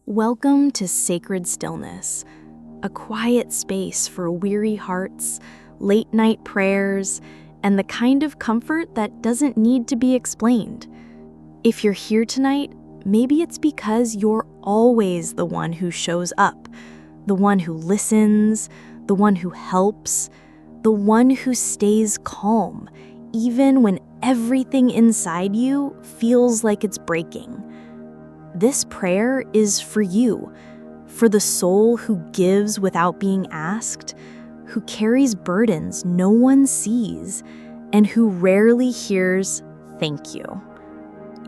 Welcome to Sacred Stillness, a quiet space for weary hearts, late-night prayers, and the kind of comfort that doesn't need to be explained. If you're here tonight, maybe it's because you're always the one who shows up, the one who listens, the one who helps, the one who stays calm, even when everything inside you feels like it's breaking. This prayer is for you, for the soul who gives without being asked, who carries burdens no one sees, and who rarely hears "thank you."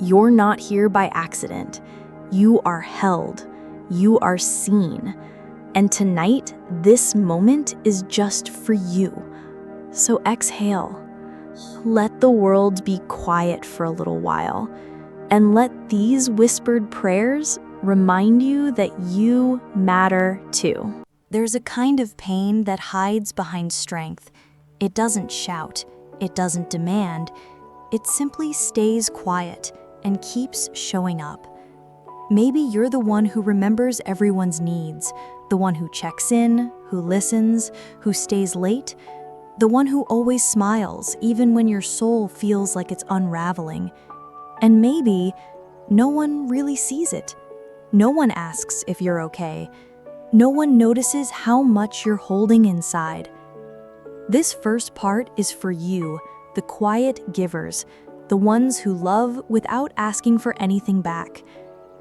You're not here by accident. You are held. You are seen. And tonight, this moment is just for you. So exhale. Let the world be quiet for a little while. And let these whispered prayers remind you that you matter too. There's a kind of pain that hides behind strength. It doesn't shout. It doesn't demand. It simply stays quiet and keeps showing up. Maybe you're the one who remembers everyone's needs, the one who checks in, who listens, who stays late, the one who always smiles even when your soul feels like it's unraveling. And maybe no one really sees it. No one asks if you're okay. No one notices how much you're holding inside. This first part is for you, the quiet givers, the ones who love without asking for anything back.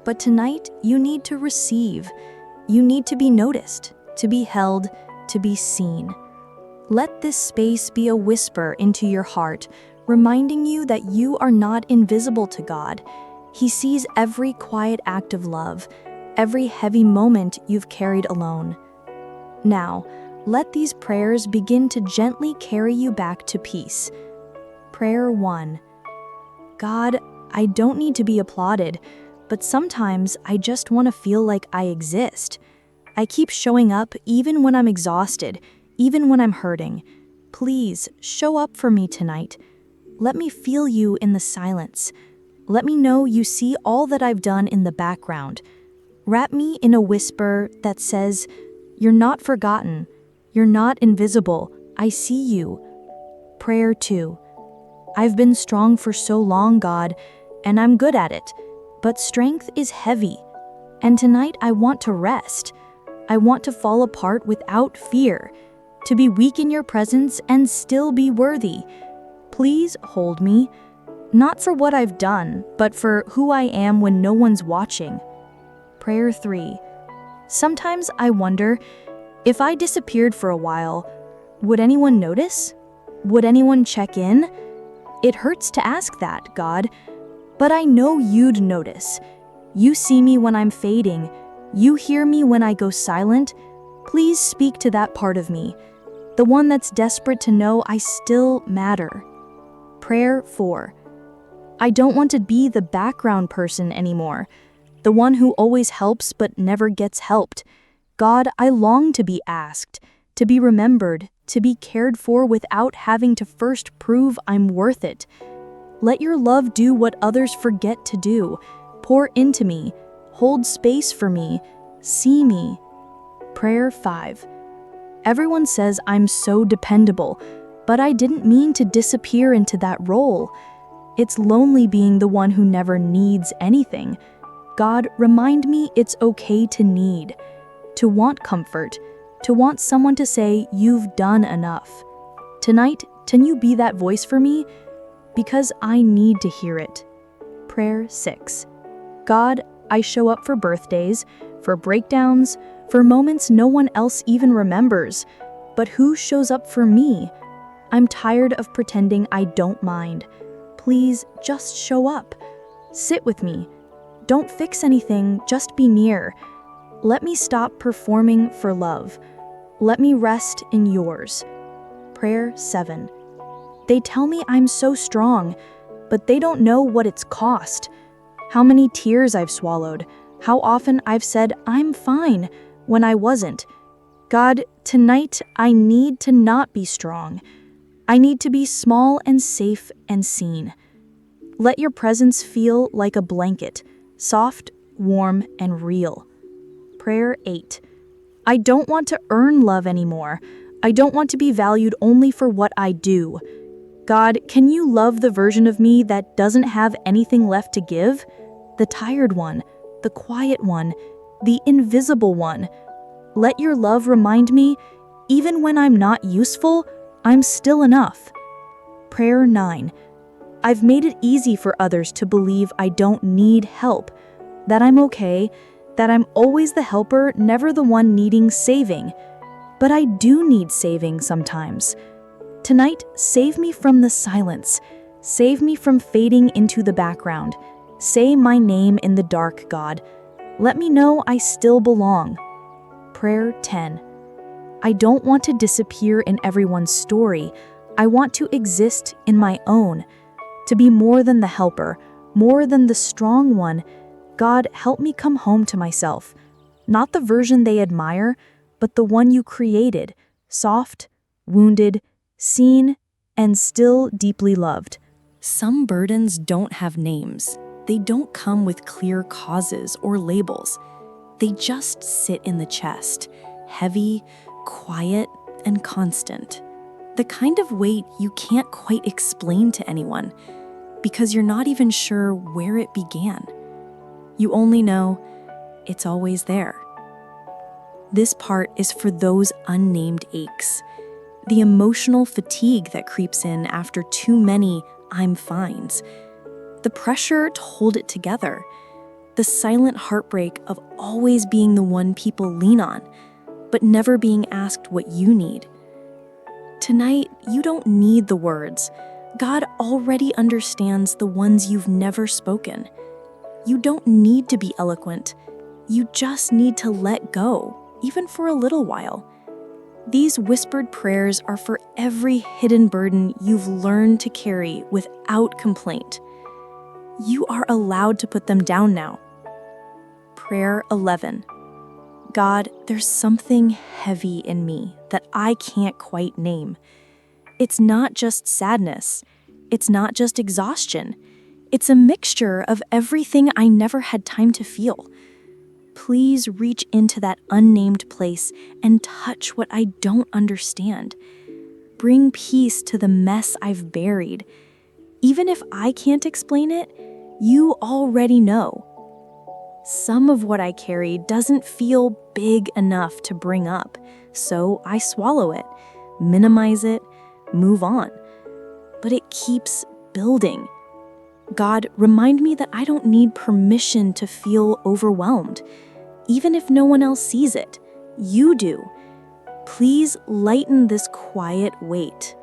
But tonight, you need to receive. You need to be noticed, to be held, to be seen. Let this space be a whisper into your heart, reminding you that you are not invisible to God. He sees every quiet act of love, every heavy moment you've carried alone. Now, let these prayers begin to gently carry you back to peace. Prayer 1. God, I don't need to be applauded, but sometimes I just want to feel like I exist. I keep showing up even when I'm exhausted, even when I'm hurting. Please show up for me tonight. Let me feel you in the silence. Let me know you see all that I've done in the background. Wrap me in a whisper that says, "You're not forgotten. You're not invisible. I see you." Prayer 2. I've been strong for so long, God, and I'm good at it, but strength is heavy. And tonight I want to rest. I want to fall apart without fear, to be weak in your presence and still be worthy. Please hold me, not for what I've done, but for who I am when no one's watching. Prayer 3. Sometimes I wonder, if I disappeared for a while, would anyone notice? Would anyone check in? It hurts to ask that, God, but I know you'd notice. You see me when I'm fading. You hear me when I go silent. Please speak to that part of me, the one that's desperate to know I still matter. Prayer 4. I don't want to be the background person anymore, the one who always helps but never gets helped. God, I long to be asked, to be remembered, to be cared for without having to first prove I'm worth it. Let your love do what others forget to do. Pour into me, hold space for me, see me. Prayer 5. Everyone says I'm so dependable, but I didn't mean to disappear into that role. It's lonely being the one who never needs anything. God, remind me it's okay to need, to want comfort, to want someone to say you've done enough. Tonight, can you be that voice for me? Because I need to hear it. Prayer 6. God, I show up for birthdays, for breakdowns, for moments no one else even remembers. But who shows up for me? I'm tired of pretending I don't mind. Please just show up. Sit with me. Don't fix anything, just be near. Let me stop performing for love. Let me rest in yours. Prayer 7. They tell me I'm so strong, but they don't know what it's cost. How many tears I've swallowed. How often I've said I'm fine when I wasn't. God, tonight I need to not be strong. I need to be small and safe and seen. Let your presence feel like a blanket, soft, warm, and real. Prayer 8. I don't want to earn love anymore. I don't want to be valued only for what I do. God, can you love the version of me that doesn't have anything left to give? The tired one, the quiet one, the invisible one. Let your love remind me, even when I'm not useful, I'm still enough. Prayer 9. I've made it easy for others to believe I don't need help, that I'm okay, that I'm always the helper, never the one needing saving. But I do need saving sometimes. Tonight, save me from the silence. Save me from fading into the background. Say my name in the dark, God. Let me know I still belong. Prayer 10. I don't want to disappear in everyone's story. I want to exist in my own. To be more than the helper, more than the strong one. God, help me come home to myself. Not the version they admire, but the one you created, soft, wounded, seen, and still deeply loved. Some burdens don't have names. They don't come with clear causes or labels. They just sit in the chest, heavy, quiet, and constant. The kind of weight you can't quite explain to anyone, because you're not even sure where it began. You only know it's always there. This part is for those unnamed aches, the emotional fatigue that creeps in after too many I'm fines, the pressure to hold it together, the silent heartbreak of always being the one people lean on, but never being asked what you need. Tonight, you don't need the words. God already understands the ones you've never spoken. You don't need to be eloquent. You just need to let go, even for a little while. These whispered prayers are for every hidden burden you've learned to carry without complaint. You are allowed to put them down now. Prayer 11. God, there's something heavy in me that I can't quite name. It's not just sadness. It's not just exhaustion. It's a mixture of everything I never had time to feel. Please reach into that unnamed place and touch what I don't understand. Bring peace to the mess I've buried. Even if I can't explain it, you already know. Some of what I carry doesn't feel big enough to bring up, so I swallow it, minimize it, move on. But it keeps building. God, remind me that I don't need permission to feel overwhelmed. Even if no one else sees it, you do. Please lighten this quiet weight.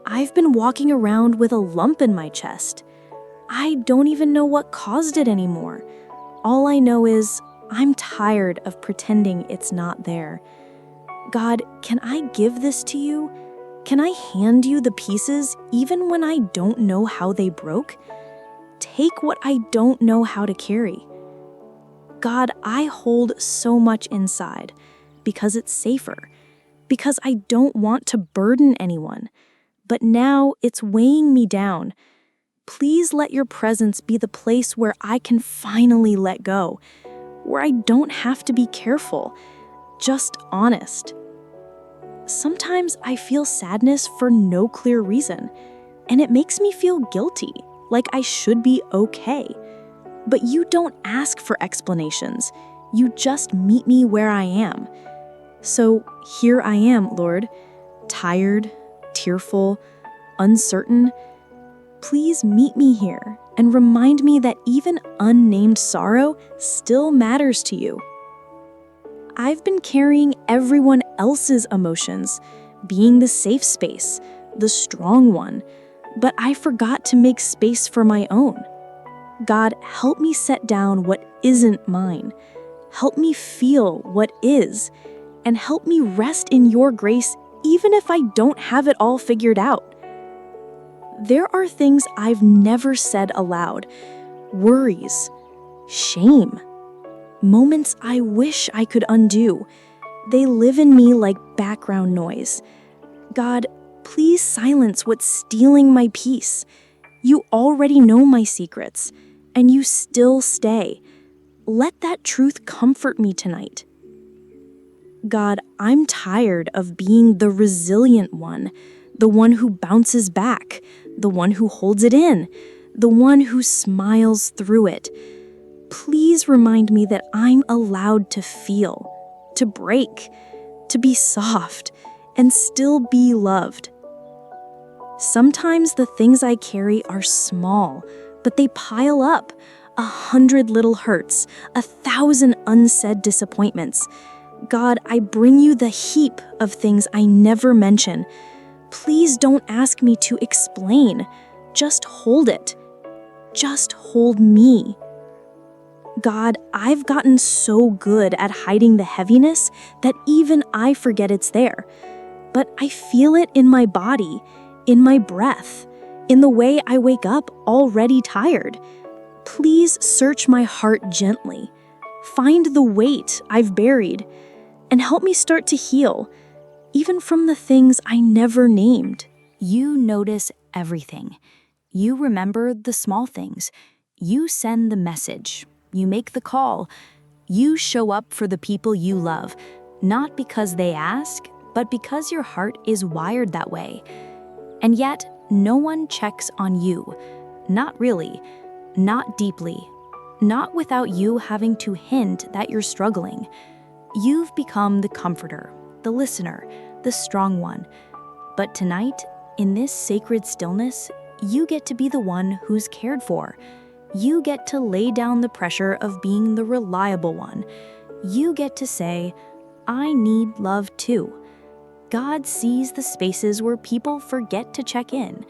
I've been walking around with a lump in my chest. I don't even know what caused it anymore. All I know is I'm tired of pretending it's not there. God, can I give this to you? Can I hand you the pieces even when I don't know how they broke? Take what I don't know how to carry. God, I hold so much inside because it's safer, because I don't want to burden anyone. But now it's weighing me down. Please let your presence be the place where I can finally let go, where I don't have to be careful, just honest. Sometimes I feel sadness for no clear reason, and it makes me feel guilty, like I should be okay. But you don't ask for explanations. You just meet me where I am. So here I am, Lord, tired, tearful, uncertain. Please meet me here and remind me that even unnamed sorrow still matters to you. I've been carrying everyone else's emotions, being the safe space, the strong one, but I forgot to make space for my own. God, help me set down what isn't mine. Help me feel what is, and help me rest in your grace even if I don't have it all figured out. There are things I've never said aloud, worries, shame, moments I wish I could undo. They live in me like background noise. God, please silence what's stealing my peace. You already know my secrets, and you still stay. let that truth comfort me tonight. God, I'm tired of being the resilient one, the one who bounces back, the one who holds it in, the one who smiles through it. Please remind me that I'm allowed to feel, to break, to be soft, and still be loved. Sometimes the things I carry are small, but they pile up. 100 little hurts, 1,000 unsaid disappointments. God, I bring you the heap of things I never mention. Please don't ask me to explain. Just hold it. Just hold me. God, I've gotten so good at hiding the heaviness that even I forget it's there. But I feel it in my body, in my breath, in the way I wake up already tired. Please search my heart gently. Find the weight I've buried, and help me start to heal, even from the things I never named. You notice everything. You remember the small things. You send the message. You make the call. You show up for the people you love, not because they ask, but because your heart is wired that way. And yet, no one checks on you. Not really. Not deeply. Not without you having to hint that you're struggling. You've become the comforter, the listener, the strong one. But tonight, in this sacred stillness, you get to be the one who's cared for. You get to lay down the pressure of being the reliable one. You get to say, I need love too. God sees the spaces where people forget to check in,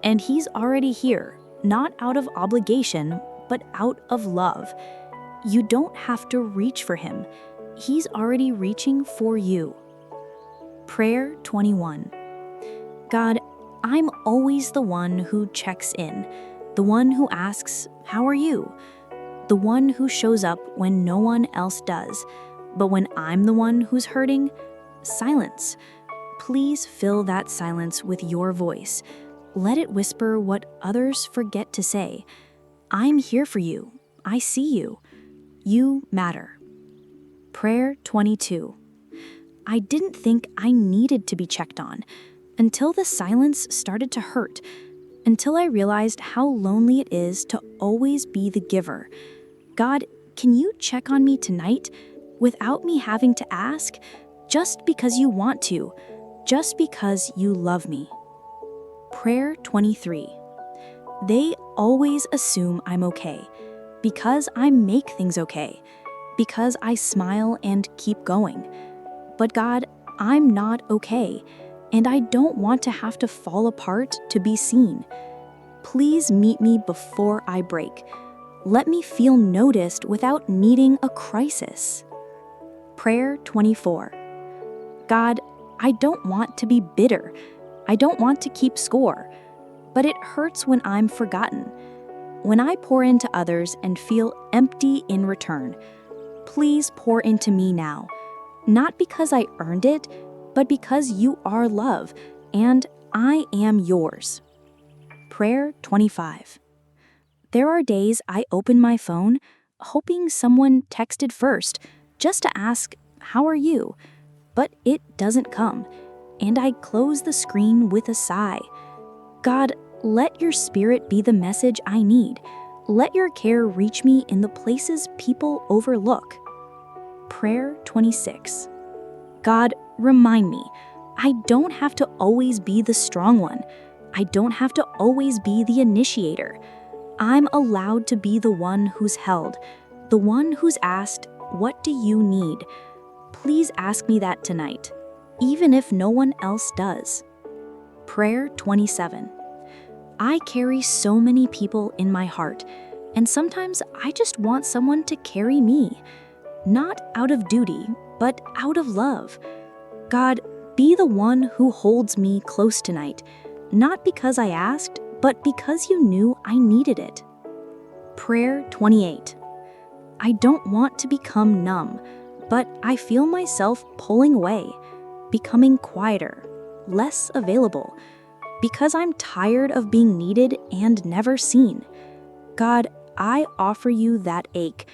and He's already here, not out of obligation, but out of love. You don't have to reach for Him. He's already reaching for you. Prayer 21. God, I'm always the one who checks in, the one who asks, how are you? The one who shows up when no one else does. But when I'm the one who's hurting, silence. Please fill that silence with your voice. Let it whisper what others forget to say. I'm here for you. I see you. You matter. Prayer 22. I didn't think I needed to be checked on until the silence started to hurt, until I realized how lonely it is to always be the giver. God, can you check on me tonight without me having to ask, just because you want to, just because you love me? Prayer 23. They always assume I'm okay, because I make things okay, because I smile and keep going. But God, I'm not okay, and I don't want to have to fall apart to be seen. Please meet me before I break. Let me feel noticed without needing a crisis. Prayer 24. God, I don't want to be bitter. I don't want to keep score. But it hurts when I'm forgotten. When I pour into others and feel empty in return. Please pour into me now. Not because I earned it, but because you are love, and I am yours. Prayer 25. There are days I open my phone, hoping someone texted first, just to ask, how are you? But it doesn't come, and I close the screen with a sigh. God, let your spirit be the message I need. Let your care reach me in the places people overlook. Prayer 26. God, remind me, I don't have to always be the strong one. I don't have to always be the initiator. I'm allowed to be the one who's held, the one who's asked, what do you need? Please ask me that tonight, even if no one else does. Prayer 27. I carry so many people in my heart, and sometimes I just want someone to carry me. Not out of duty, but out of love. God, be the one who holds me close tonight, not because I asked, but because you knew I needed it. Prayer 28. I don't want to become numb, but I feel myself pulling away, becoming quieter, less available, because I'm tired of being needed and never seen. God, I offer you that ache,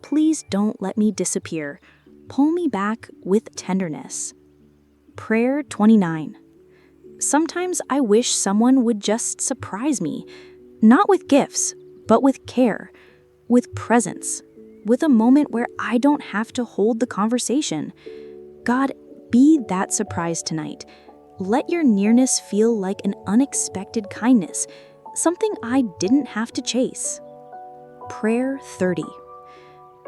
Please don't let me disappear. Pull me back with tenderness. Prayer 29. Sometimes I wish someone would just surprise me, not with gifts, but with care, with presence, with a moment where I don't have to hold the conversation. God, be that surprise tonight. Let your nearness feel like an unexpected kindness, something I didn't have to chase. Prayer 30.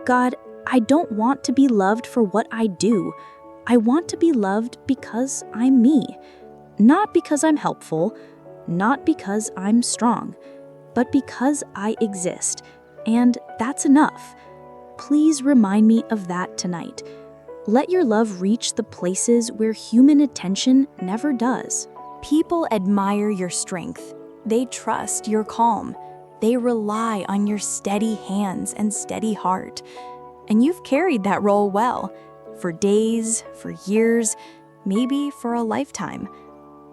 God, I don't want to be loved for what I do. I want to be loved because I'm me. Not because I'm helpful, not because I'm strong, but because I exist. And that's enough. Please remind me of that tonight. Let your love reach the places where human attention never does. People admire your strength. They trust your calm. They rely on your steady hands and steady heart. And you've carried that role well, for days, for years, maybe for a lifetime.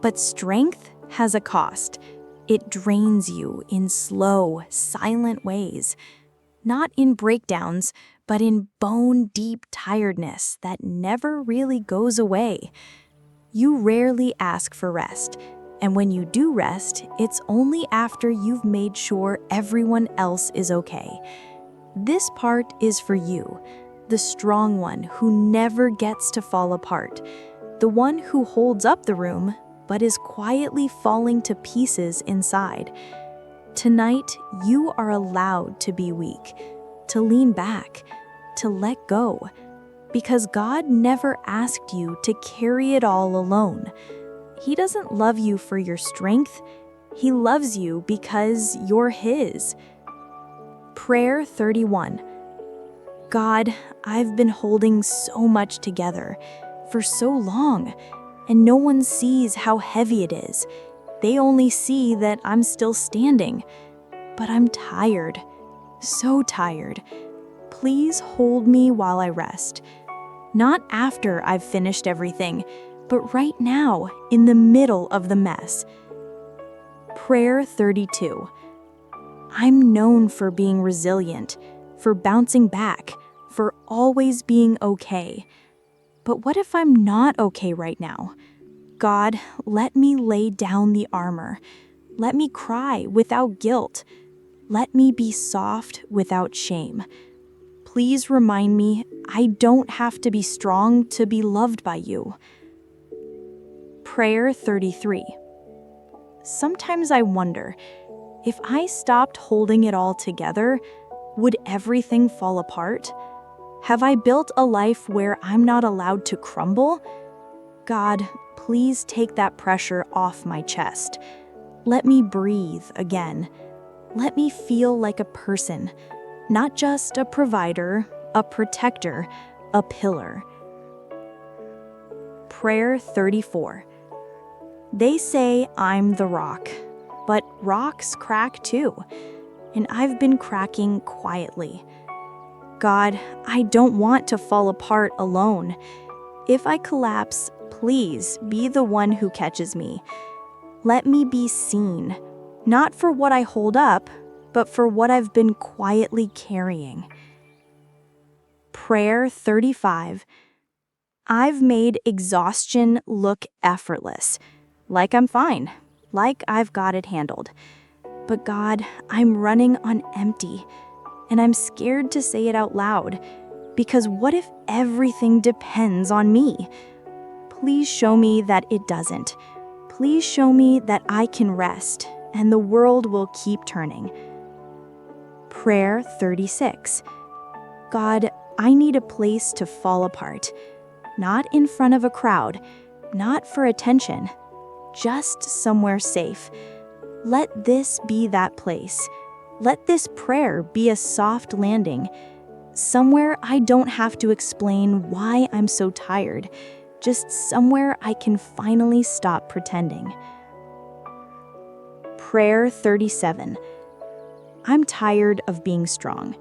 But strength has a cost. It drains you in slow, silent ways. Not in breakdowns, but in bone-deep tiredness that never really goes away. You rarely ask for rest, and when you do rest, it's only after you've made sure everyone else is okay. This part is for you, the strong one who never gets to fall apart, the one who holds up the room but is quietly falling to pieces inside. Tonight, you are allowed to be weak, to lean back, to let go, because God never asked you to carry it all alone. He doesn't love you for your strength. He loves you because you're His. Prayer 31. God, I've been holding so much together for so long, and no one sees how heavy it is. They only see that I'm still standing. But I'm tired, so tired. Please hold me while I rest. Not after I've finished everything, but right now, in the middle of the mess. Prayer 32. I'm known for being resilient, for bouncing back, for always being okay. But what if I'm not okay right now? God, let me lay down the armor. Let me cry without guilt. Let me be soft without shame. Please remind me I don't have to be strong to be loved by you. Prayer 33. Sometimes I wonder, if I stopped holding it all together, would everything fall apart? Have I built a life where I'm not allowed to crumble? God, please take that pressure off my chest. Let me breathe again. Let me feel like a person, not just a provider, a protector, a pillar. Prayer 34. They say I'm the rock, but rocks crack too, and I've been cracking quietly. God, I don't want to fall apart alone. If I collapse, please be the one who catches me. Let me be seen, not for what I hold up, but for what I've been quietly carrying. Prayer 35. I've made exhaustion look effortless, like I'm fine, like I've got it handled. But God, I'm running on empty, and I'm scared to say it out loud, because what if everything depends on me? Please show me that it doesn't. Please show me that I can rest, and the world will keep turning. Prayer 36. God, I need a place to fall apart. Not in front of a crowd, not for attention, just somewhere safe. Let this be that place. Let this prayer be a soft landing. Somewhere I don't have to explain why I'm so tired. Just somewhere I can finally stop pretending. Prayer 37. I'm tired of being strong.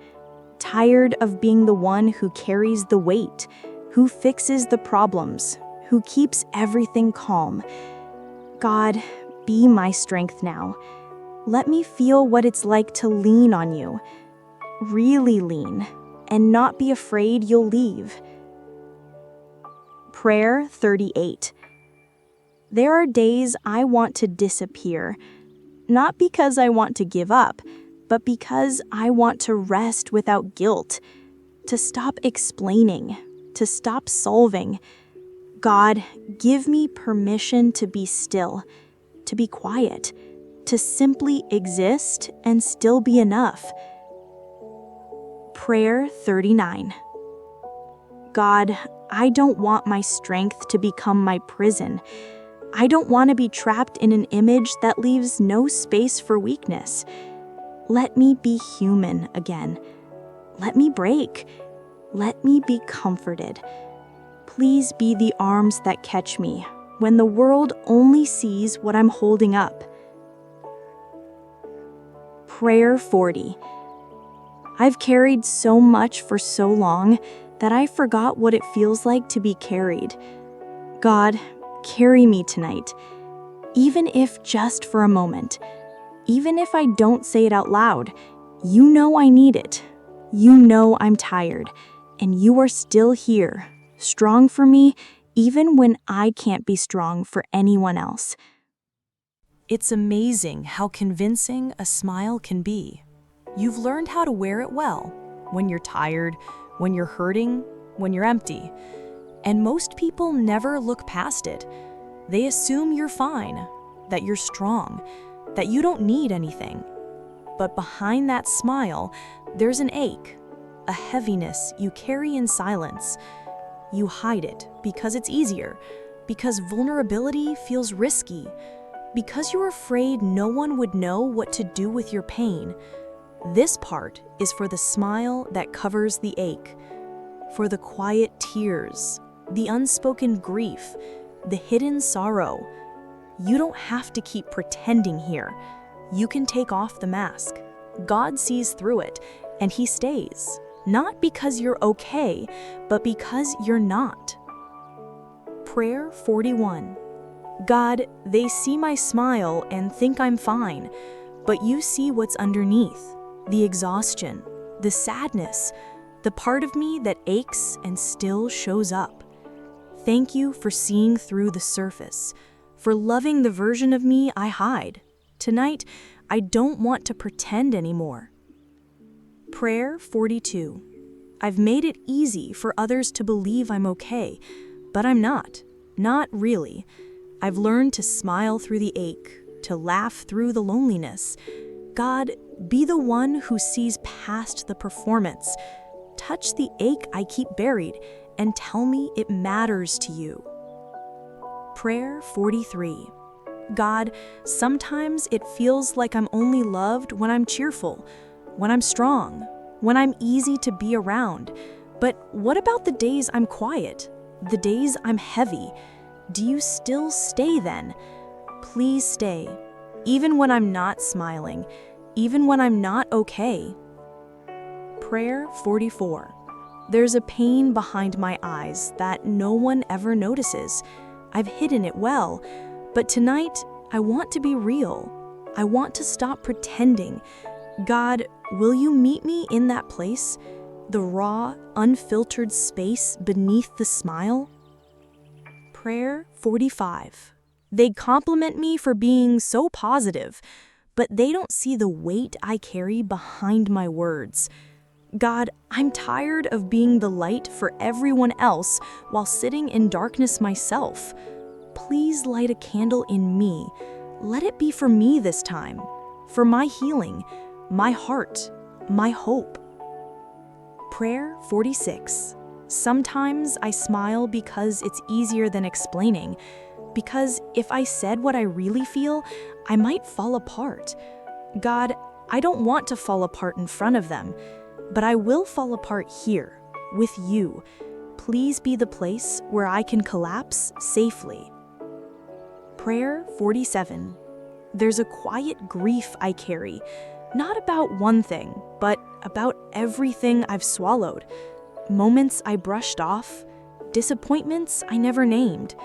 Tired of being the one who carries the weight, who fixes the problems, who keeps everything calm. God, be my strength now. Let me feel what it's like to lean on you. Really lean. and not be afraid you'll leave. Prayer 38. There are days I want to disappear, not because I want to give up, but because I want to rest without guilt, to stop explaining, to stop solving. God, give me permission to be still, to be quiet, to simply exist and still be enough. Prayer 39. God, I don't want my strength to become my prison. I don't want to be trapped in an image that leaves no space for weakness. Let me be human again. Let me break. Let me be comforted. Please be the arms that catch me when the world only sees what I'm holding up. Prayer 40. I've carried so much for so long that I forgot what it feels like to be carried. God, carry me tonight, even if just for a moment. Even if I don't say it out loud, you know I need it. You know I'm tired, and you are still here, strong for me, even when I can't be strong for anyone else. It's amazing how convincing a smile can be. You've learned how to wear it well, when you're tired, when you're hurting, when you're empty. And most people never look past it. They assume you're fine, that you're strong, that you don't need anything. But behind that smile, there's an ache, a heaviness you carry in silence. You hide it because it's easier, because vulnerability feels risky, because you're afraid no one would know what to do with your pain. This part is for the smile that covers the ache, for the quiet tears, the unspoken grief, the hidden sorrow. You don't have to keep pretending here. You can take off the mask. God sees through it, and He stays, not because you're okay, but because you're not. Prayer 41. God, they see my smile and think I'm fine, but you see what's underneath, the exhaustion, the sadness, the part of me that aches and still shows up. Thank you for seeing through the surface, for loving the version of me I hide. Tonight, I don't want to pretend anymore. Prayer 42. I've made it easy for others to believe I'm okay, but I'm not really. I've learned to smile through the ache, to laugh through the loneliness. God, be the one who sees past the performance. Touch the ache I keep buried and tell me it matters to you. Prayer 43. God, sometimes it feels like I'm only loved when I'm cheerful, when I'm strong, when I'm easy to be around. But what about the days I'm quiet, the days I'm heavy? Do you still stay then? Please stay, even when I'm not smiling, even when I'm not okay. Prayer 44. There's a pain behind my eyes that no one ever notices. I've hidden it well, but tonight I want to be real. I want to stop pretending. God, will you meet me in that place? The raw, unfiltered space beneath the smile? Prayer 45. They compliment me for being so positive, but they don't see the weight I carry behind my words. God, I'm tired of being the light for everyone else while sitting in darkness myself. Please light a candle in me. Let it be for me this time, for my healing, my heart, my hope. Prayer 46. Sometimes I smile because it's easier than explaining, because if I said what I really feel, I might fall apart. God, I don't want to fall apart in front of them, but I will fall apart here, with you. Please be the place where I can collapse safely. Prayer 47. There's a quiet grief I carry, not about one thing, but about everything I've swallowed. Moments I brushed off, disappointments I never named.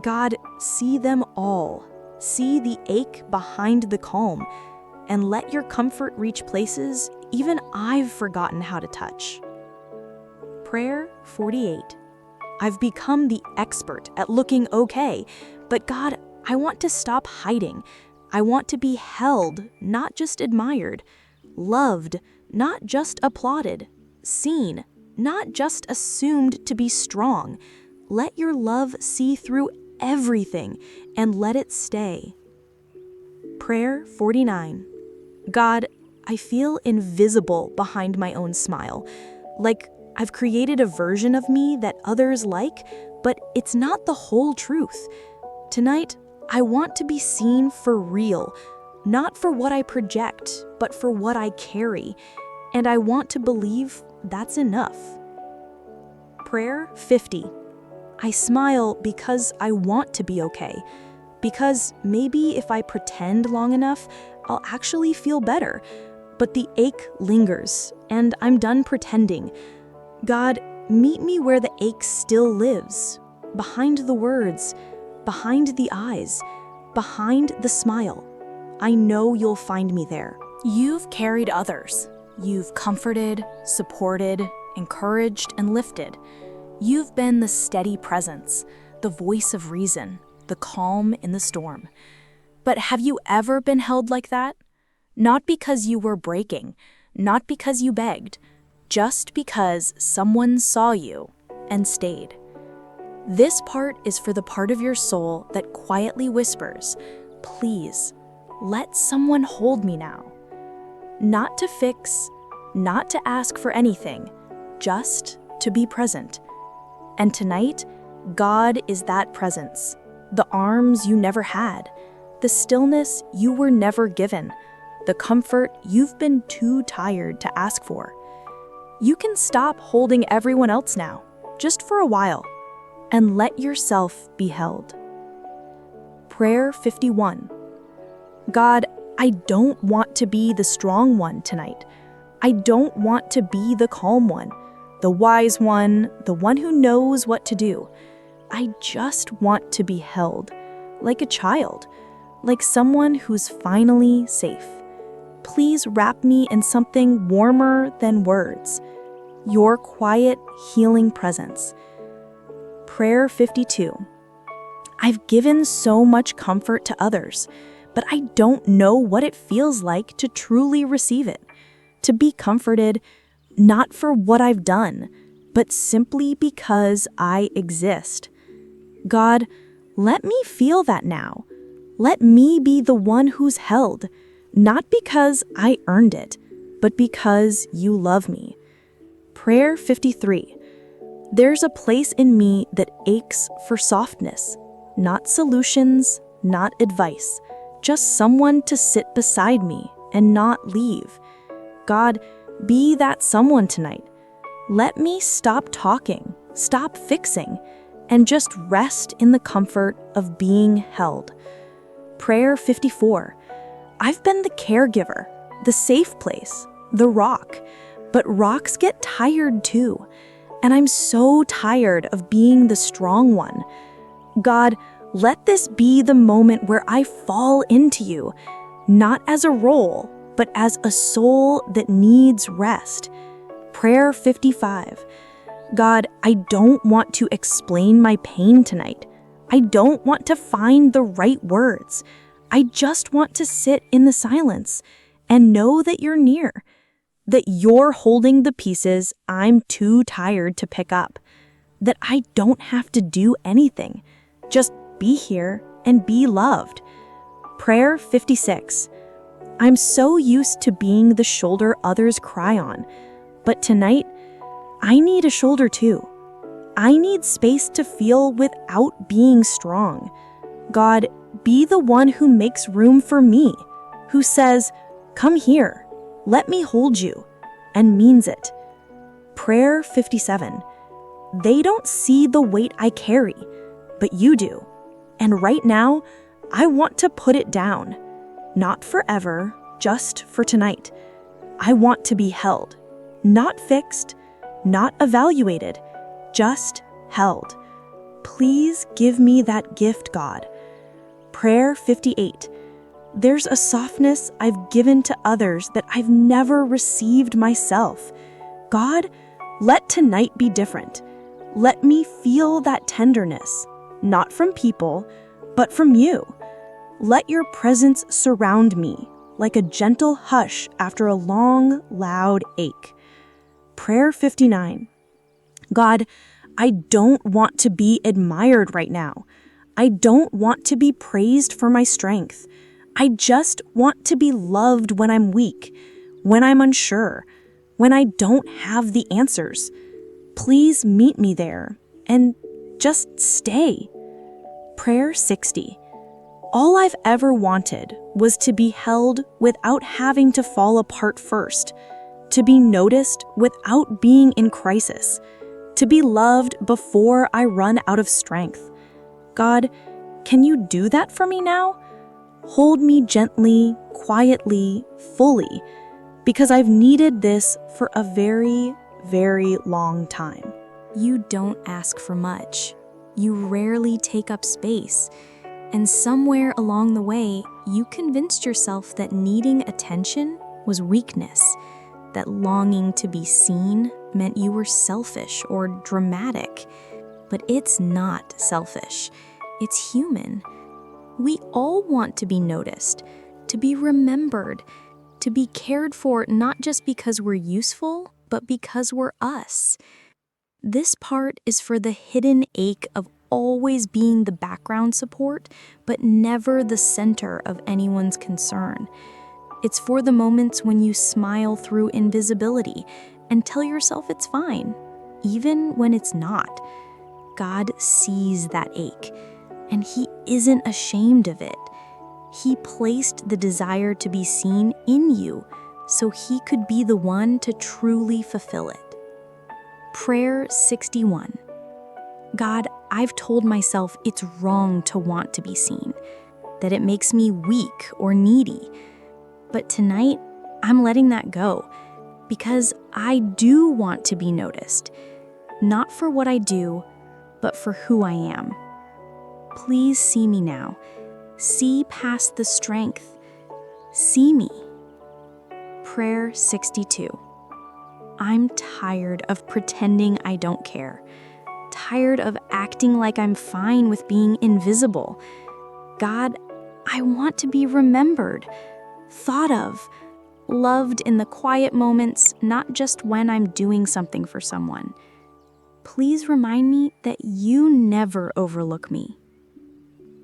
God, see them all. See the ache behind the calm, and let your comfort reach places even I've forgotten how to touch. Prayer 48. I've become the expert at looking okay, but God, I want to stop hiding. I want to be held, not just admired, loved, not just applauded, seen, not just assumed to be strong. Let your love see through everything and let it stay. Prayer 49. God, I feel invisible behind my own smile, like I've created a version of me that others like, but it's not the whole truth. Tonight, I want to be seen for real, not for what I project, but for what I carry, and I want to believe that's enough. Prayer 50. I smile because I want to be okay, because maybe if I pretend long enough, I'll actually feel better, but the ache lingers, and I'm done pretending. God, meet me where the ache still lives, behind the words, behind the eyes, behind the smile. I know you'll find me there. You've carried others. You've comforted, supported, encouraged, and lifted. You've been the steady presence, the voice of reason, the calm in the storm. But have you ever been held like that? Not because you were breaking, not because you begged, just because someone saw you and stayed. This part is for the part of your soul that quietly whispers, please, let someone hold me now. Not to fix, not to ask for anything, just to be present. And tonight, God is that presence, the arms you never had, the stillness you were never given, the comfort you've been too tired to ask for. You can stop holding everyone else now, just for a while, and let yourself be held. Prayer 51. God, I don't want to be the strong one tonight. I don't want to be the calm one, the wise one, the one who knows what to do. I just want to be held, like a child, like someone who's finally safe. Please wrap me in something warmer than words, your quiet, healing presence. Prayer 52. I've given so much comfort to others, but I don't know what it feels like to truly receive it, to be comforted, not for what I've done, but simply because I exist. God, let me feel that now. Let me be the one who's held, not because I earned it, but because you love me. Prayer 53. There's a place in me that aches for softness, not solutions, not advice, just someone to sit beside me and not leave. God, be that someone tonight. Let me stop talking, stop fixing, and just rest in the comfort of being held. Prayer 54. I've been the caregiver, the safe place, the rock, but rocks get tired too, and I'm so tired of being the strong one. God, let this be the moment where I fall into you, not as a role, but as a soul that needs rest. Prayer 55. God, I don't want to explain my pain tonight. I don't want to find the right words. I just want to sit in the silence and know that you're near, that you're holding the pieces I'm too tired to pick up, that I don't have to do anything, just be here and be loved. Prayer 56. I'm so used to being the shoulder others cry on, but tonight, I need a shoulder too. I need space to feel without being strong. God, be the one who makes room for me, who says, come here, let me hold you, and means it. Prayer 57. They don't see the weight I carry, but you do. And right now, I want to put it down. Not forever, just for tonight. I want to be held, not fixed, not evaluated, just held. Please give me that gift, God. Prayer 58. There's a softness I've given to others that I've never received myself. God, Let tonight be different. Let me feel that tenderness, not from people, but from you. Let your presence surround me like a gentle hush after a long, loud ache. Prayer 59. God, I don't want to be admired right now. I don't want to be praised for my strength. I just want to be loved when I'm weak, when I'm unsure, when I don't have the answers. Please meet me there and just stay. Prayer 60. All I've ever wanted was to be held without having to fall apart first, to be noticed without being in crisis, to be loved before I run out of strength. God, can you do that for me now? Hold me gently, quietly, fully, because I've needed this for a very, very long time. You don't ask for much. You rarely take up space. And somewhere along the way, you convinced yourself that needing attention was weakness, that longing to be seen meant you were selfish or dramatic. But it's not selfish. It's human. We all want to be noticed, to be remembered, to be cared for not just because we're useful, but because we're us. This part is for the hidden ache of always being the background support, but never the center of anyone's concern. It's for the moments when you smile through invisibility and tell yourself it's fine, even when it's not. God sees that ache, and He isn't ashamed of it. He placed the desire to be seen in you so He could be the one to truly fulfill it. Prayer 61. God, I've told myself it's wrong to want to be seen, that it makes me weak or needy. But tonight, I'm letting that go because I do want to be noticed, not for what I do, but for who I am. Please see me now. See past the strength. See me. Prayer 62. I'm tired of pretending I don't care. Tired of acting like I'm fine with being invisible. God, I want to be remembered, thought of, loved in the quiet moments, not just when I'm doing something for someone. Please remind me that you never overlook me.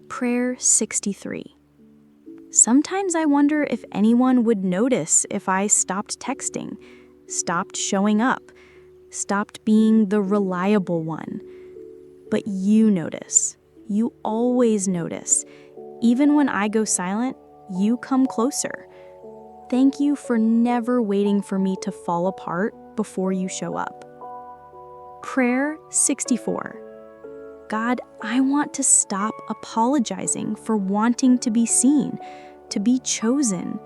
Prayer 63. Sometimes I wonder if anyone would notice if I stopped texting, stopped showing up, stopped being the reliable one. But you notice. You always notice. Even when I go silent, you come closer. Thank you for never waiting for me to fall apart before you show up. Prayer 64. God, I want to stop apologizing for wanting to be seen, to be chosen,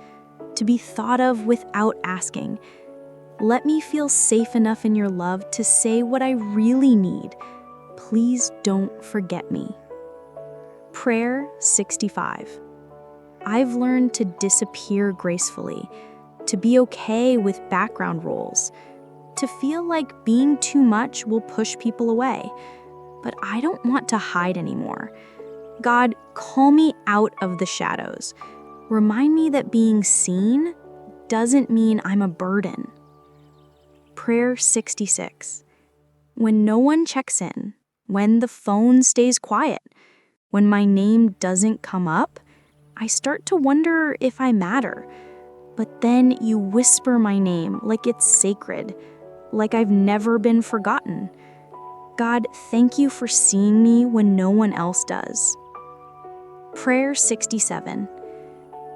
to be thought of without asking. Let me feel safe enough in your love to say what I really need. Please don't forget me. Prayer 65. I've learned to disappear gracefully, to be okay with background roles, to feel like being too much will push people away. But I don't want to hide anymore. God, call me out of the shadows. Remind me that being seen doesn't mean I'm a burden. Prayer 66. When no one checks in, when the phone stays quiet, when my name doesn't come up, I start to wonder if I matter. But then you whisper my name like it's sacred, like I've never been forgotten. God, thank you for seeing me when no one else does. Prayer 67.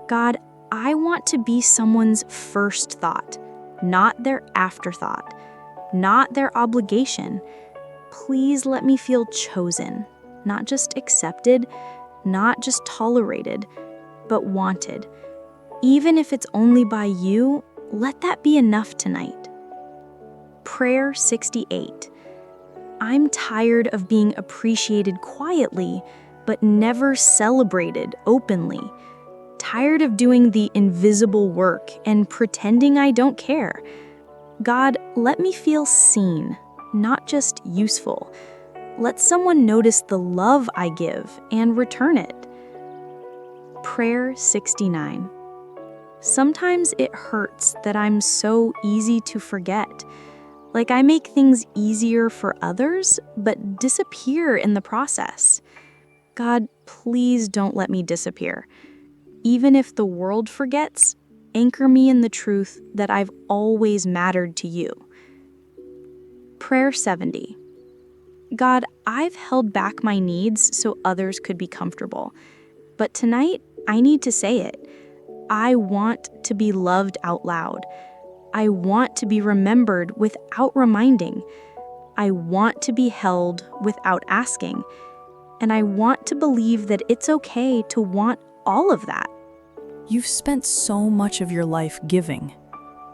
God, I want to be someone's first thought, not their afterthought, not their obligation. Please let me feel chosen, not just accepted, not just tolerated, but wanted. Even if it's only by you, let that be enough tonight. Prayer 68. I'm tired of being appreciated quietly, but never celebrated openly. Tired of doing the invisible work and pretending I don't care. God, let me feel seen, not just useful. Let someone notice the love I give and return it. Prayer 69. Sometimes it hurts that I'm so easy to forget. Like I make things easier for others, but disappear in the process. God, please don't let me disappear. Even if the world forgets, anchor me in the truth that I've always mattered to you. Prayer 70. God, I've held back my needs so others could be comfortable. But tonight, I need to say it. I want to be loved out loud. I want to be remembered without reminding. I want to be held without asking. And I want to believe that it's okay to want all of that. You've spent so much of your life giving,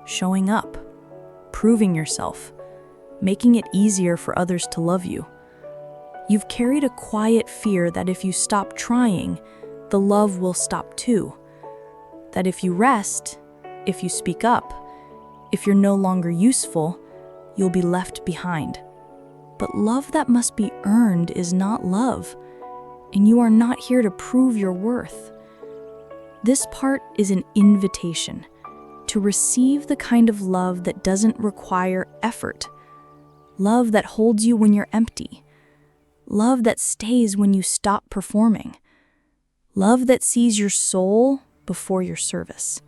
showing up, proving yourself, making it easier for others to love you. You've carried a quiet fear that if you stop trying, the love will stop too. That if you rest, if you speak up, if you're no longer useful, you'll be left behind. But love that must be earned is not love, and you are not here to prove your worth. This part is an invitation to receive the kind of love that doesn't require effort, love that holds you when you're empty, love that stays when you stop performing, love that sees your soul before your service.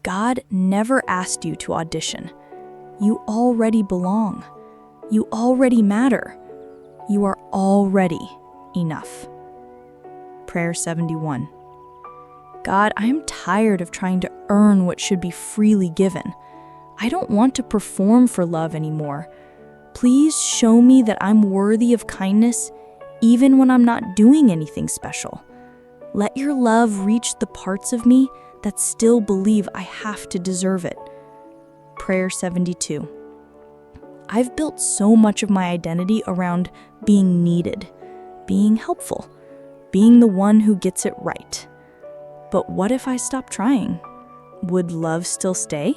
God never asked you to audition. You already belong. You already matter. You are already enough. Prayer 71. God, I am tired of trying to earn what should be freely given. I don't want to perform for love anymore. Please show me that I'm worthy of kindness even when I'm not doing anything special. Let your love reach the parts of me that still believe I have to deserve it. Prayer 72. I've built so much of my identity around being needed, being helpful, being the one who gets it right. But what if I stop trying? Would love still stay?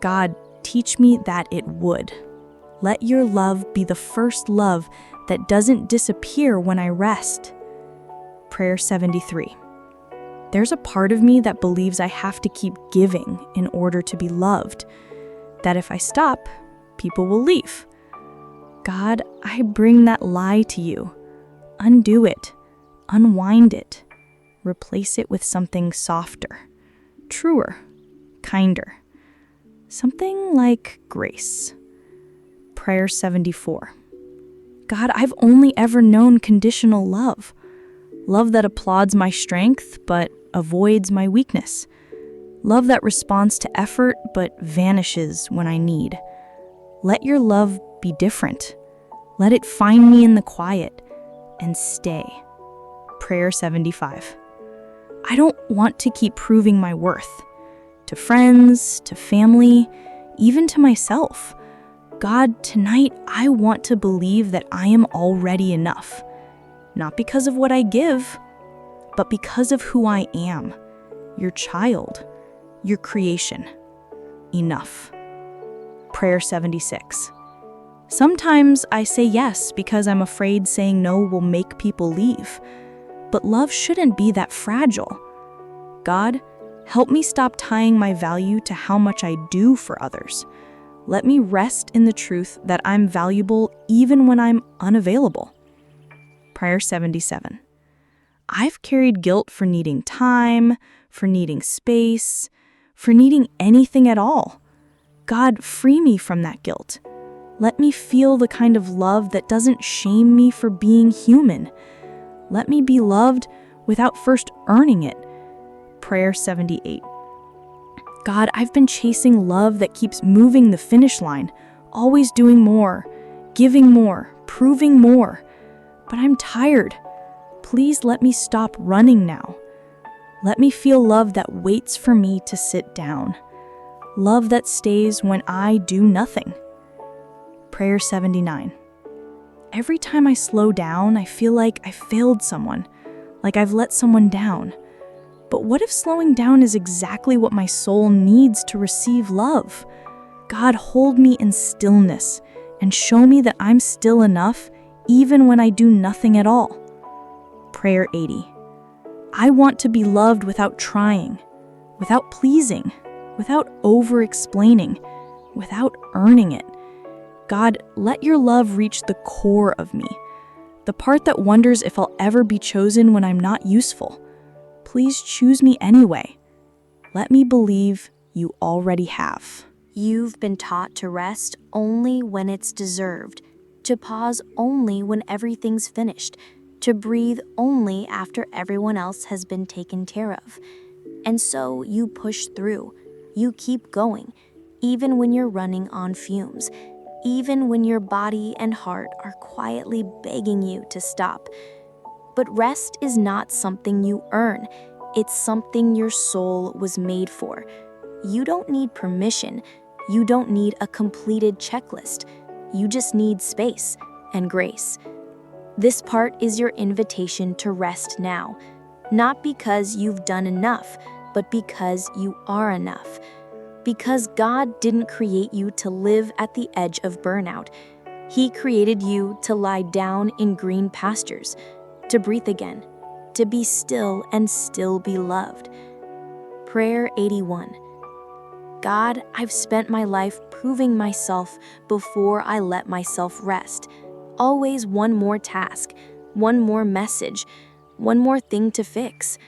God, teach me that it would. Let your love be the first love that doesn't disappear when I rest. Prayer 73. There's a part of me that believes I have to keep giving in order to be loved, that if I stop, people will leave. God, I bring that lie to you. Undo it, unwind it, replace it with something softer, truer, kinder, something like grace. Prayer 74. God, I've only ever known conditional love. Love that applauds my strength but avoids my weakness. Love that responds to effort but vanishes when I need. Let your love be different. Let it find me in the quiet and stay. Prayer 75. I don't want to keep proving my worth to friends, to family, even to myself. God, tonight I want to believe that I am already enough. Not because of what I give, but because of who I am, your child, your creation. Enough. Prayer 76. Sometimes I say yes because I'm afraid saying no will make people leave. But love shouldn't be that fragile. God, help me stop tying my value to how much I do for others. Let me rest in the truth that I'm valuable even when I'm unavailable. Prayer 77. I've carried guilt for needing time, for needing space, for needing anything at all. God, free me from that guilt. Let me feel the kind of love that doesn't shame me for being human. Let me be loved without first earning it. Prayer 78. God, I've been chasing love that keeps moving the finish line, always doing more, giving more, proving more. But I'm tired. Please let me stop running now. Let me feel love that waits for me to sit down. Love that stays when I do nothing. Prayer 79. Every time I slow down, I feel like I failed someone, like I've let someone down. But what if slowing down is exactly what my soul needs to receive love? God, hold me in stillness and show me that I'm still enough even when I do nothing at all. Prayer 80. I want to be loved without trying, without pleasing, without over-explaining, without earning it. God, let your love reach the core of me, the part that wonders if I'll ever be chosen when I'm not useful. Please choose me anyway. Let me believe you already have. You've been taught to rest only when it's deserved, to pause only when everything's finished, to breathe only after everyone else has been taken care of. And so you push through. You keep going, even when you're running on fumes, even when your body and heart are quietly begging you to stop. But rest is not something you earn. It's something your soul was made for. You don't need permission. You don't need a completed checklist. You just need space and grace. This part is your invitation to rest now, not because you've done enough, but because you are enough. Because God didn't create you to live at the edge of burnout. He created you to lie down in green pastures, to breathe again, to be still and still be loved. Prayer 81. God, I've spent my life proving myself before I let myself rest. Always one more task, one more message, one more thing to fix.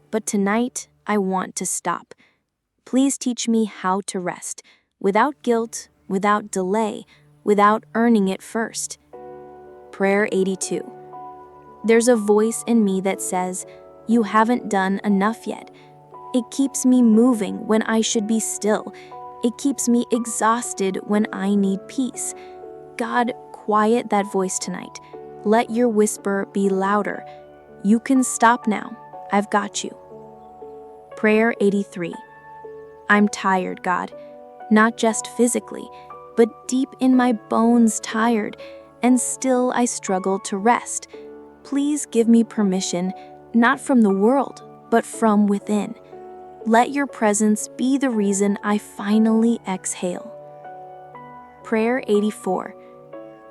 But tonight, I want to stop. Please teach me how to rest, without guilt, without delay, without earning it first. Prayer 82. There's a voice in me that says, you haven't done enough yet. It keeps me moving when I should be still. It keeps me exhausted when I need peace. God, quiet that voice tonight. Let your whisper be louder. You can stop now. I've got you. Prayer 83. I'm tired, God. Not just physically, but deep in my bones tired, and still I struggle to rest. Please give me permission, not from the world, but from within. Let your presence be the reason I finally exhale. Prayer 84.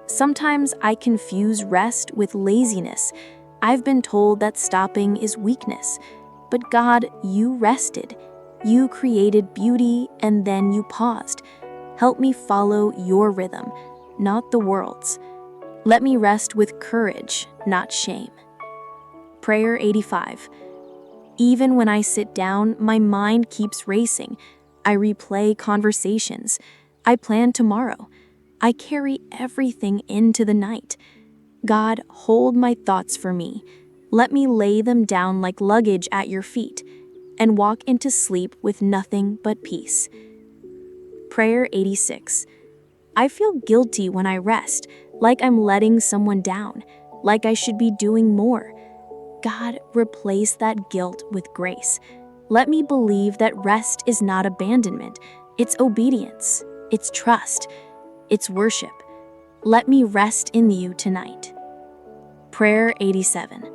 Sometimes I confuse rest with laziness. I've been told that stopping is weakness. But God, you rested. You created beauty and then you paused. Help me follow your rhythm, not the world's. Let me rest with courage, not shame. Prayer 85. Even when I sit down, my mind keeps racing. I replay conversations. I plan tomorrow. I carry everything into the night. God, hold my thoughts for me. Let me lay them down like luggage at your feet and walk into sleep with nothing but peace. Prayer 86. I feel guilty when I rest, like I'm letting someone down, like I should be doing more. God, replace that guilt with grace. Let me believe that rest is not abandonment. It's obedience. It's trust. It's worship. Let me rest in you tonight. Prayer 87.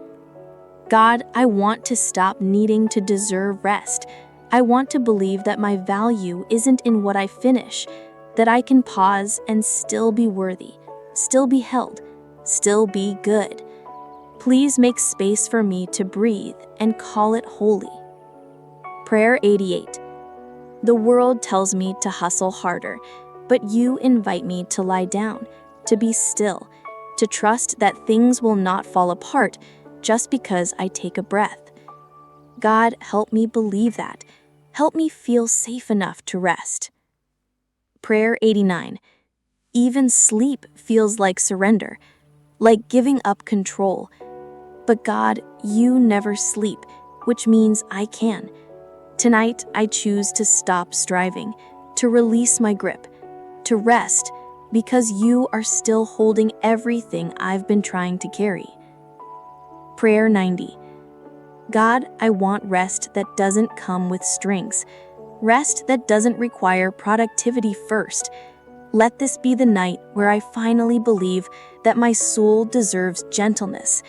God, I want to stop needing to deserve rest. I want to believe that my value isn't in what I finish, that I can pause and still be worthy, still be held, still be good. Please make space for me to breathe and call it holy. Prayer 88. The world tells me to hustle harder, but you invite me to lie down, to be still, to trust that things will not fall apart just because I take a breath. God, help me believe that. Help me feel safe enough to rest. Prayer 89. Even sleep feels like surrender, like giving up control. But God, you never sleep, which means I can. Tonight, I choose to stop striving, to release my grip, to rest, because you are still holding everything I've been trying to carry. Prayer 90. God, I want rest that doesn't come with strings, rest that doesn't require productivity first. Let this be the night where I finally believe that my soul deserves gentleness,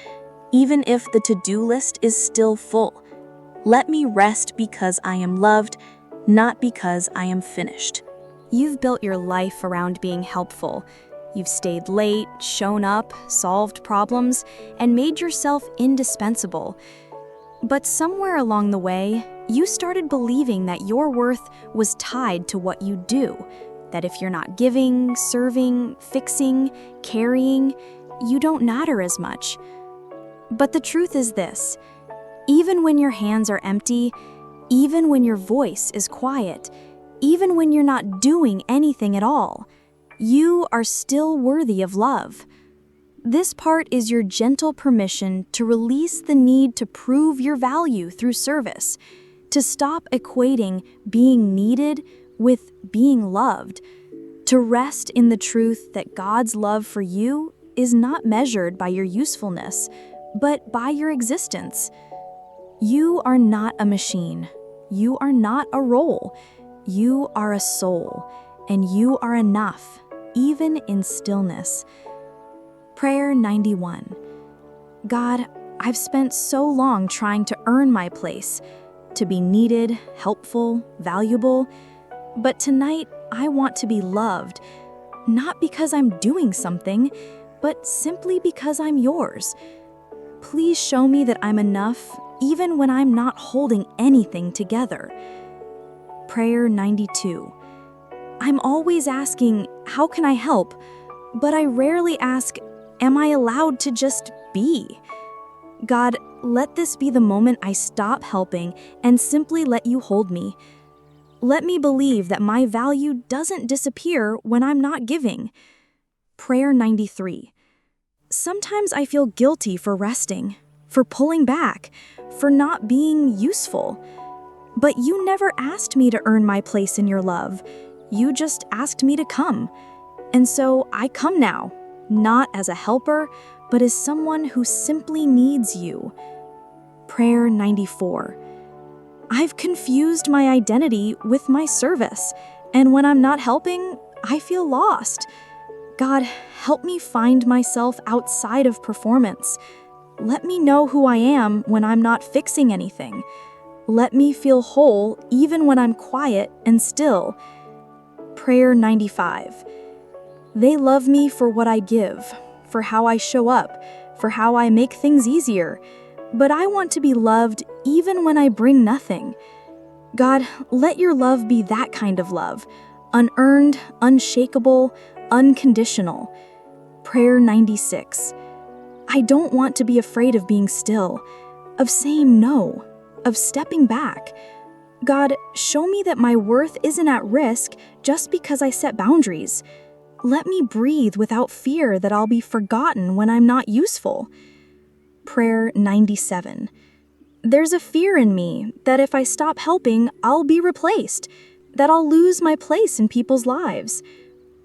even if the to-do list is still full. Let me rest because I am loved, not because I am finished. You've built your life around being helpful. You've stayed late, shown up, solved problems, and made yourself indispensable. But somewhere along the way, you started believing that your worth was tied to what you do, that if you're not giving, serving, fixing, carrying, you don't matter as much. But the truth is this: even when your hands are empty, even when your voice is quiet, even when you're not doing anything at all, you are still worthy of love. This part is your gentle permission to release the need to prove your value through service, to stop equating being needed with being loved, to rest in the truth that God's love for you is not measured by your usefulness, but by your existence. You are not a machine. You are not a role. You are a soul, and you are enough, even in stillness. Prayer 91. God, I've spent so long trying to earn my place, to be needed, helpful, valuable, but tonight I want to be loved, not because I'm doing something, but simply because I'm yours. Please show me that I'm enough, even when I'm not holding anything together. Prayer 92. I'm always asking, how can I help? But I rarely ask, am I allowed to just be? God, let this be the moment I stop helping and simply let you hold me. Let me believe that my value doesn't disappear when I'm not giving. Prayer 93. Sometimes I feel guilty for resting, for pulling back, for not being useful. But you never asked me to earn my place in your love. You just asked me to come. And so I come now, not as a helper, but as someone who simply needs you. Prayer 94. I've confused my identity with my service, and when I'm not helping, I feel lost. God, help me find myself outside of performance. Let me know who I am when I'm not fixing anything. Let me feel whole even when I'm quiet and still. Prayer 95. They love me for what I give, for how I show up, for how I make things easier. But I want to be loved even when I bring nothing. God, let your love be that kind of love, unearned, unshakable, unconditional. Prayer 96. I don't want to be afraid of being still, of saying no, of stepping back. God, show me that my worth isn't at risk just because I set boundaries. Let me breathe without fear that I'll be forgotten when I'm not useful. Prayer 97. There's a fear in me that if I stop helping, I'll be replaced, that I'll lose my place in people's lives.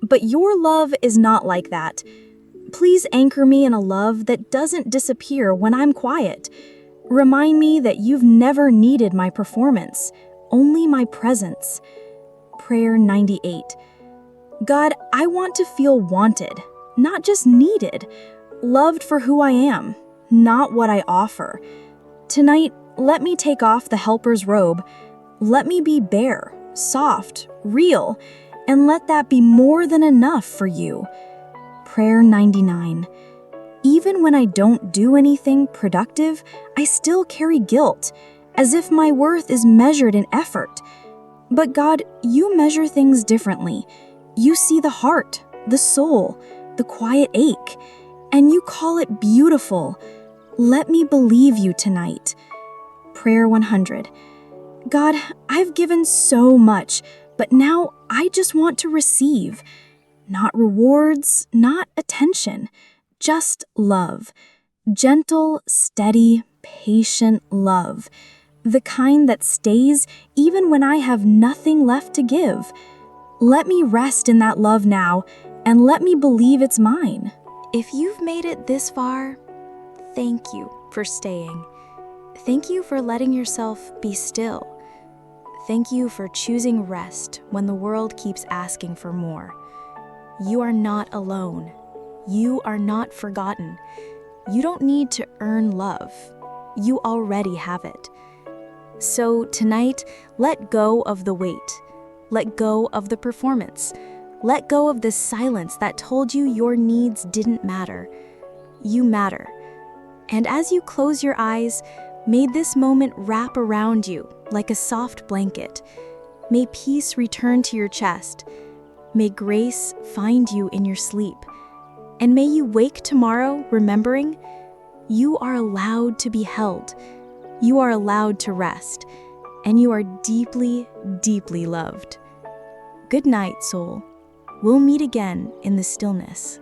But your love is not like that. Please anchor me in a love that doesn't disappear when I'm quiet. Remind me that you've never needed my performance, only my presence. Prayer 98. God, I want to feel wanted, not just needed, loved for who I am, not what I offer. Tonight, let me take off the helper's robe. Let me be bare, soft, real, and let that be more than enough for you. Prayer 99. Even when I don't do anything productive, I still carry guilt, as if my worth is measured in effort. But God, you measure things differently. You see the heart, the soul, the quiet ache, and you call it beautiful. Let me believe you tonight. Prayer 100. God, I've given so much, but now I just want to receive. Not rewards, not attention, just love. Gentle, steady, patient love. The kind that stays even when I have nothing left to give. Let me rest in that love now, and let me believe it's mine. If you've made it this far, thank you for staying. Thank you for letting yourself be still. Thank you for choosing rest when the world keeps asking for more. You are not alone. You are not forgotten. You don't need to earn love. You already have it. So tonight, let go of the weight. Let go of the performance. Let go of the silence that told you your needs didn't matter. You matter. And as you close your eyes, may this moment wrap around you like a soft blanket. May peace return to your chest. May grace find you in your sleep. And may you wake tomorrow remembering you are allowed to be held. You are allowed to rest. And you are deeply, deeply loved. Good night, soul. We'll meet again in the stillness.